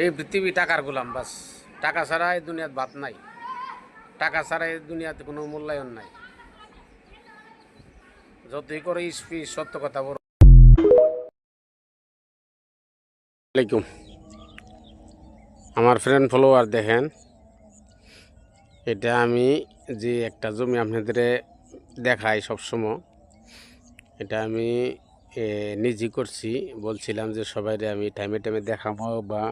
এই পৃথিবী টাকার গোলাম, বাস। টাকা ছাড়া এই দুনিয়াতে ভাত নাই, টাকা ছাড়া এই দুনিয়াতে কোনো মূল্যায়ন নাই। যতই করে স্পিচ সত্য কথা বলো। আলাইকুম আমার ফ্রেন্ড ফলোয়ার, দেখেন এটা আমি যে একটা জমি আপনাদের দেখাই সবসময়, এটা আমি নিজে করছি। বলছিলাম যে সবাইরে আমি টাইমে টাইমে দেখাবো, বা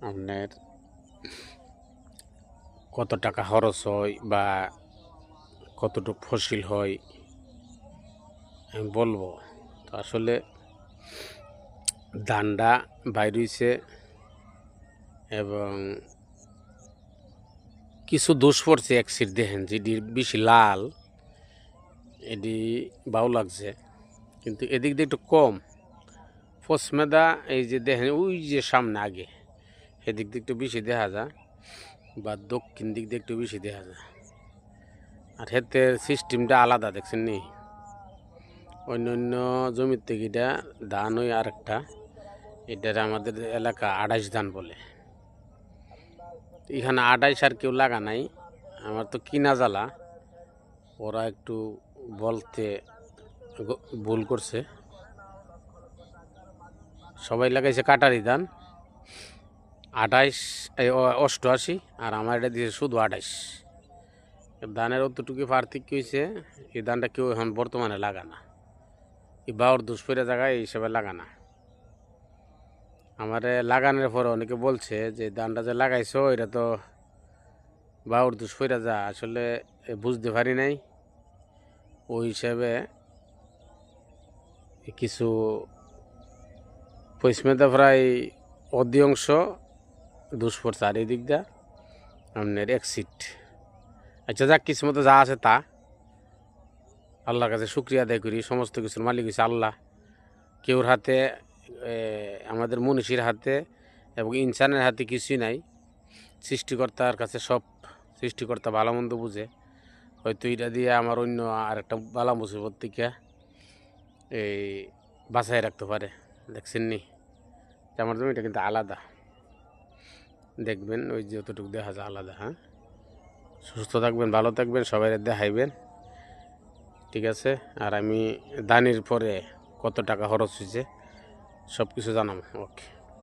আপনার কত টাকা খরচ হয় বা কতটুকু ফসল হয় আমি বলবো। তো আসলে ধানটা বাইর হইছে এবং কিছু দোষ পড়ছে এক সিট, দেখেন যেটি বেশি লাল, এটি ভালো লাগছে, কিন্তু এদিক দিয়ে একটু কম ফসমেদা। এই যে দেখেন ওই যে সামনে আগে এদিক দিয়ে একটু বেশি দেখা যায়, বা দক্ষিণ দিক দিয়ে একটু বেশি দেখা যায়। আর হেতে সিস্টেমটা আলাদা, দেখছেন নি? অন্য অন্য জমির থেকে এটা ধান ওই আরেকটা, এটার আমাদের এলাকা 28 ধান বলে। এখানে 28 আর কেউ লাগা নাই, আমার তো কিনা জ্বালা। ওরা একটু বলতে ভুল করছে, সবাই লাগাইছে কাটারি ধান 28, 88, আর আমার এটা দিয়েছে শুধু 28। ধানের অতটুকু পার্থক্য হয়েছে, এই ধানটা কেউ এখন বর্তমানে লাগানা, এই বাউর দুষ্পেরা জায়গায় এই হিসাবে লাগানা। আমার লাগানোর পরে অনেকে বলছে যে ধানটা যে লাগাইছো এটা তো বাউর দুষ্পেরা যা, আসলে বুঝতে পারি নাই। ওই হিসাবে কিছু পশ্চিমেদা প্রায় অধিকাংশ দুষ্পড়ছে, আর এই দিকটা আপনার এক সিট। আচ্ছা যাক, কিছু মতো যা আছে তা আল্লাহর কাছে শুক্রিয়া আদায় করি। সমস্ত কিছুর মালিক হচ্ছে আল্লাহ। কেউর হাতে, আমাদের মনীষীর হাতে এবং ইনসানের হাতে কিছুই নাই। সৃষ্টিকর্তার কাছে সব। সৃষ্টিকর্তা ভালো মন্দ বুঝে, হয়তো এটা দিয়ে আমার অন্য আর একটা বালা মুসিবত থেকে এই বাঁচাই রাখতে পারে। দেখছেন নি? আমার জমিটা কিন্তু আলাদা, দেখবেন ওই যে যতটুকু দেখা যায় আলাদা। হ্যাঁ, সুস্থ থাকবেন, ভালো থাকবেন, সবাই দেখাইবেন, ঠিক আছে? আর আমি দানির পরে কত টাকা খরচ হয়েছে সব কিছু জানাবো। ওকে।